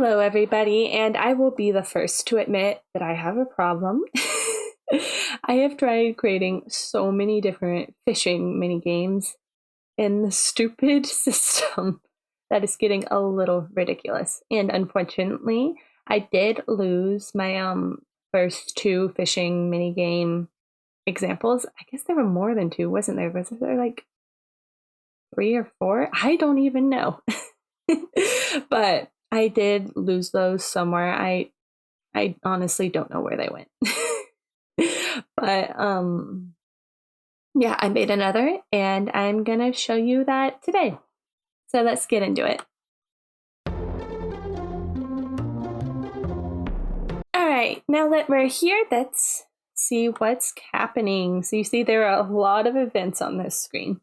Hello, everybody, and I will be the first to admit that I have a problem. I have tried creating so many different fishing mini games in the stupid system that is getting a little ridiculous. And unfortunately, I did lose my first two fishing mini game examples. I guess there were more than two, wasn't there? Was there like three or four? I don't even know. But I did lose those somewhere. I honestly don't know where they went. But yeah, I made another and I'm gonna show you that today. So let's get into it. Alright, now that we're here, let's see what's happening. So you see there are a lot of events on this screen.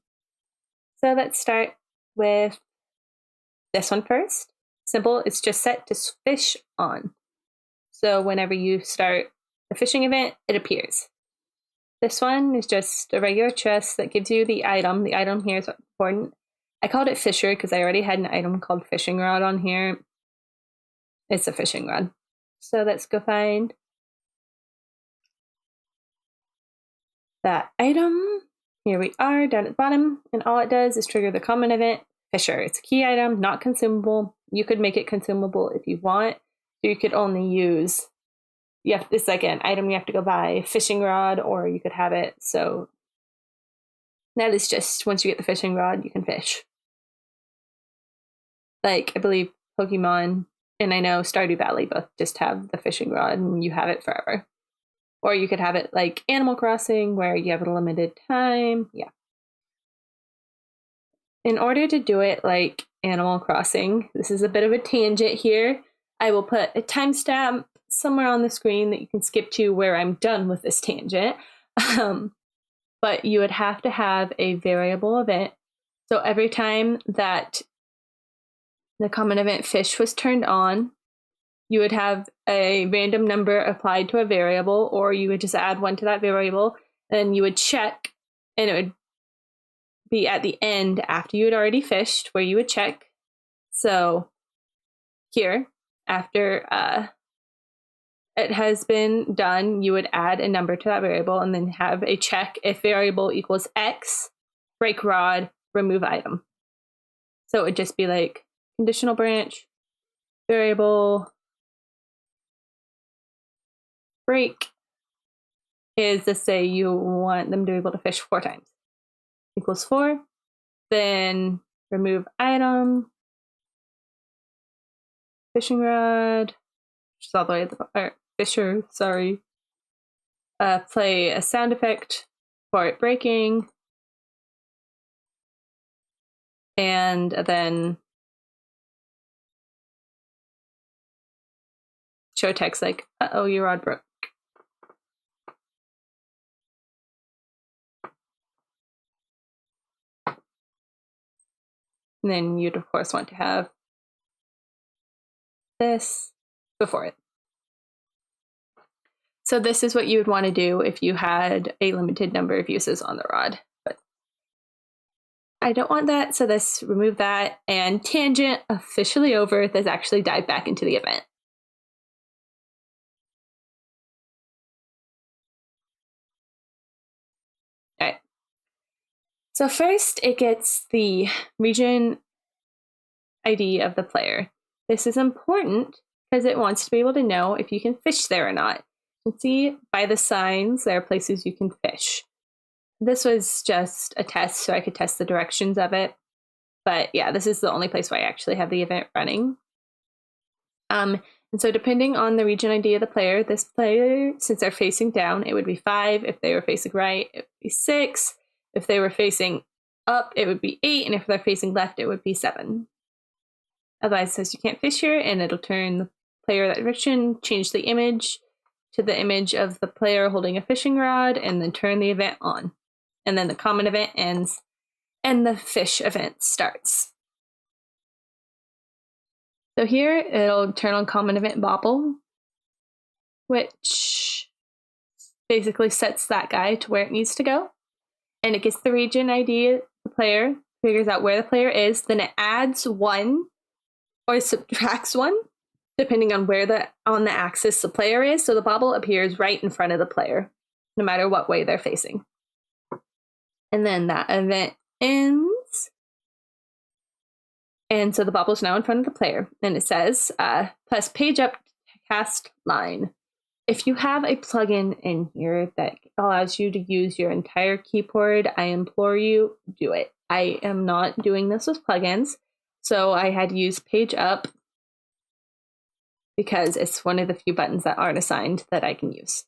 So let's start with this one first. Simple, it's just set to fish on. So whenever you start a fishing event, it appears. This one is just a regular chest that gives you the item. The item here is important. I called it Fisher because I already had an item called Fishing Rod on here. It's a fishing rod. So let's go find that item. Here we are down at the bottom. And all it does is trigger the common event, Fisher. It's a key item, not consumable. You could make it consumable if you want. You could only use, it's like an item you have to go buy, fishing rod, or you could have it. So that is just, once you get the fishing rod, you can fish. Like, I believe Pokemon, and I know Stardew Valley both just have the fishing rod and you have it forever. Or you could have it like Animal Crossing where you have a limited time. Yeah. In order to do it like Animal Crossing, this is a bit of a tangent here. I will put a timestamp somewhere on the screen that you can skip to where I'm done with this tangent. But you would have to have a variable event. So every time that the common event fish was turned on, you would have a random number applied to a variable, or you would just add one to that variable, and you would check, and it would be at the end after you had already fished, where you would check. So here, after it has been done, you would add a number to that variable and then have a check if variable equals X, break rod, remove item. So it would just be like conditional branch, variable, break is to say you want them to be able to fish 4 times. Equals 4. Then remove item, fishing rod, which is all the way at the bottom. Fisher, sorry. Play a sound effect for it breaking. And then show text like, uh-oh, your rod broke. And then you'd, of course, want to have this before it. So this is what you would want to do if you had a limited number of uses on the rod. But I don't want that, so let's remove that. And tangent officially over. Let's actually dive back into the event. All right. So first, it gets the region ID of the player. This is important because it wants to be able to know if you can fish there or not. You can see by the signs there are places you can fish. This was just a test so I could test the directions of it. But yeah, this is the only place where I actually have the event running. And so depending on the region ID of the player, this player, since they're facing down, it would be 5. If they were facing right, it would be 6. If they were facing up, it would be 8. And if they're facing left, it would be 7. Otherwise, it says you can't fish here, and it'll turn the player that direction, change the image to the image of the player holding a fishing rod, and then turn the event on. And then the common event ends, and the fish event starts. So here, it'll turn on common event bobble, which basically sets that guy to where it needs to go. And it gets the region ID of the player, figures out where the player is, then it adds 1 or subtracts 1 depending on where on the axis the player is. So the bobble appears right in front of the player, no matter what way they're facing. And then that event ends. And so the bobble's now in front of the player. And it says, press page up to cast line. If you have a plugin in here that allows you to use your entire keyboard, I implore you, do it. I am not doing this with plugins, so I had to use page up because it's one of the few buttons that aren't assigned that I can use.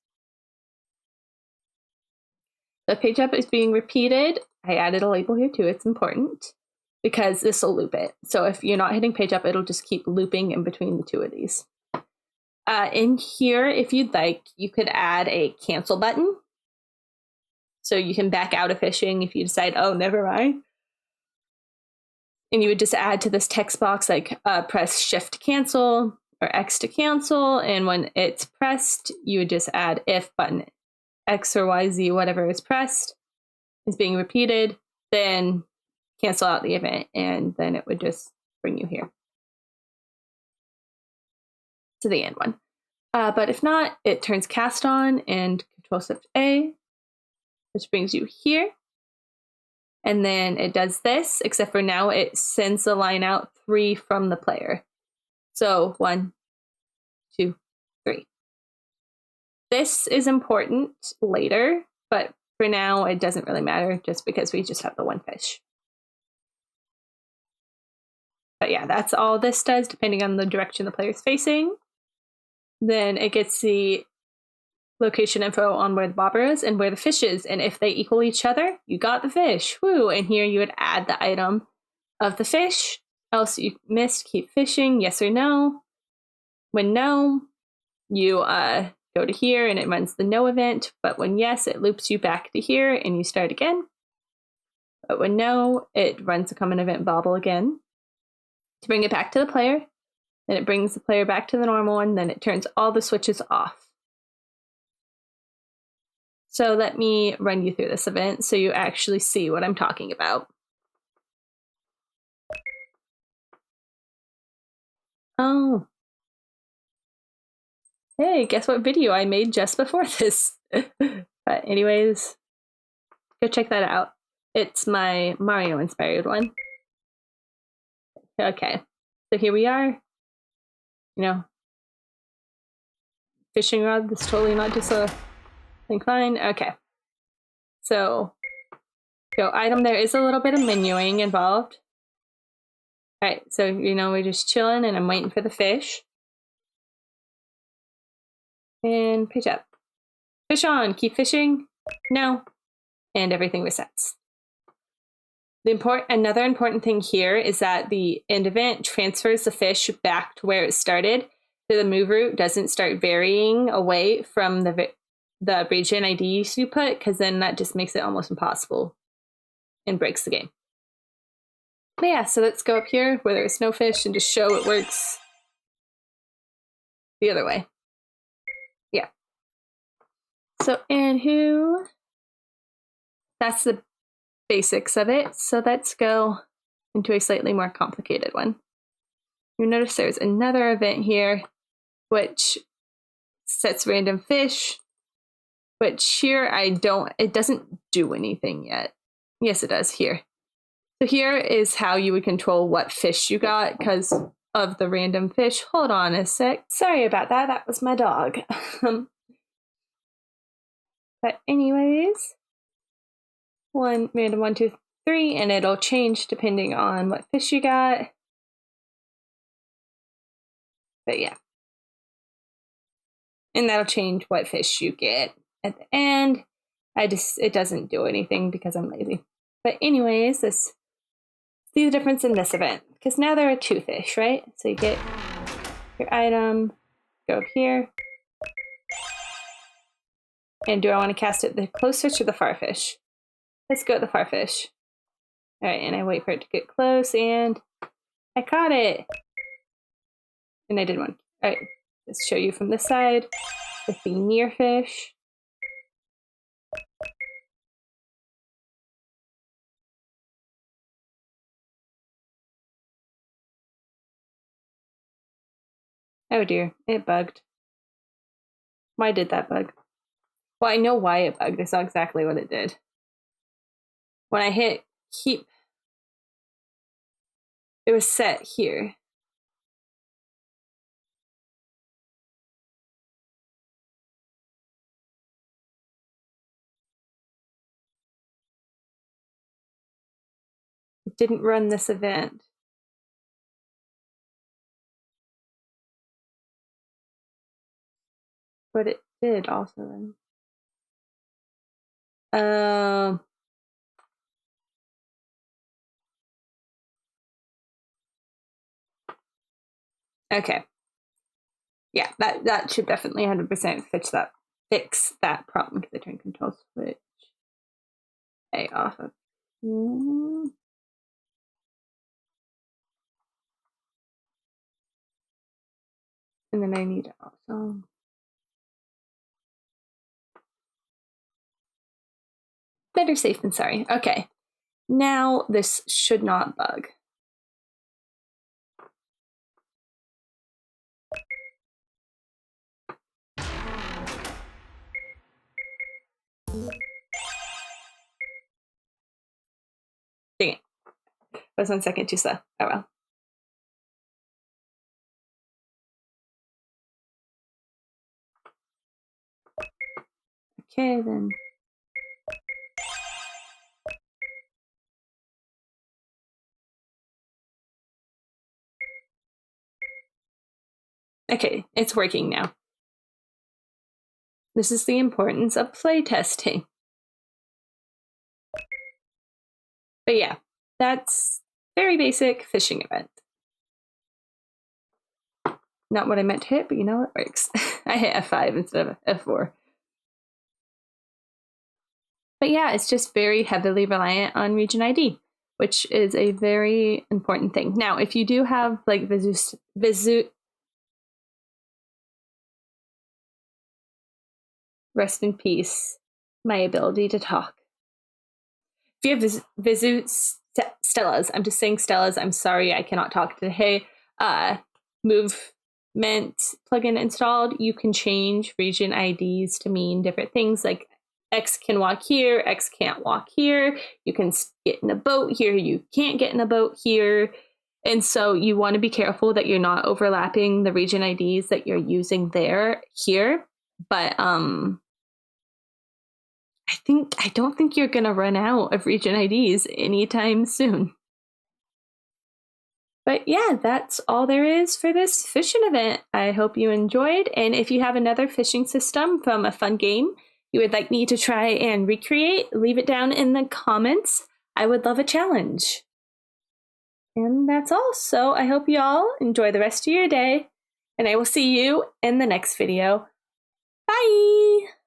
The page up is being repeated. I added a label here too, it's important, because this will loop it. So if you're not hitting page up, it'll just keep looping in between the two of these. In here, if you'd like, you could add a cancel button. So you can back out of fishing if you decide, oh, never mind. And you would just add to this text box, like press shift to cancel or X to cancel. And when it's pressed, you would just add if button X or Y, Z, whatever is pressed is being repeated, then cancel out the event. And then it would just bring you here to the end one. But if not, it turns cast on and Control-Shift-A, which brings you here. And then it does this, except for now it sends the line out 3 from the player. So 1, 2, 3. This is important later, but for now it doesn't really matter just because we just have the one fish. But yeah, that's all this does, depending on the direction the player's facing. Then it gets the location info on where the bobber is and where the fish is. And if they equal each other, you got the fish. Woo! And here you would add the item of the fish. Else you missed, keep fishing, yes or no. When no, you go to here and it runs the no event. But when yes, it loops you back to here and you start again. But when no, it runs the common event bobble again to bring it back to the player. Then it brings the player back to the normal one. Then it turns all the switches off. So let me run you through this event so you actually see what I'm talking about. Oh. Hey, guess what video I made just before this? But anyways, go check that out. It's my Mario inspired one. Okay, so here we are. You know, fishing rod is totally not just a thing. Fine. Okay. So, go item. There is a little bit of menuing involved. All right, so you know we're just chilling and I'm waiting for the fish. And pitch up. Fish on. Keep fishing. No. And everything resets. Another important thing here is that the end event transfers the fish back to where it started, so the move route doesn't start varying away from the region IDs you put, because then that just makes it almost impossible and breaks the game. But yeah, so let's go up here where there's no fish and just show it works the other way. Yeah. So anywho, that's the basics of it. So let's go into a slightly more complicated one. You notice there's another event here, which sets random fish, which here it doesn't do anything yet. Yes, it does here. So here is how you would control what fish you got because of the random fish. Hold on a sec. Sorry about that. That was my dog. But anyways, random 1, 2, 3, and it'll change depending on what fish you got. But yeah. And that'll change what fish you get at the end. It doesn't do anything because I'm lazy. But anyways, see the difference in this event. Because now there are 2 fish, right? So you get your item, go up here. And do I want to cast it the close fish or the far fish? Let's go with the far fish. All right, and I wait for it to get close, and I caught it. And I did one. All right, let's show you from this side with the near fish. Oh dear, it bugged. Why did that bug? Well, I know why it bugged. I saw exactly what it did. When I hit keep, it was set here. It didn't run this event. But it did also run. Okay. Yeah, that should definitely 100% fix that problem because I turned control switch A off of. And then I need to also. Better safe than sorry. Okay. Now this should not bug. Dang it. Was 1 second too slow. Oh well. Okay, then. Okay, it's working now. This is the importance of playtesting. But yeah, that's very basic fishing event. Not what I meant to hit, but you know it works. I hit F5 instead of F4. But yeah, it's just very heavily reliant on region ID, which is a very important thing. Now, if you do have like rest in peace, my ability to talk. If you have Stellas, I'm just saying Stellas, I'm sorry I cannot talk today. Movement plugin installed, you can change region IDs to mean different things like X can walk here, X can't walk here. You can get in a boat here, you can't get in a boat here. And so you want to be careful that you're not overlapping the region IDs that you're using here. But I don't think you're gonna run out of region IDs anytime soon. But yeah, that's all there is for this fishing event. I hope you enjoyed. And if you have another fishing system from a fun game you would like me to try and recreate, leave it down in the comments. I would love a challenge. And that's all. So I hope you all enjoy the rest of your day. And I will see you in the next video. Bye!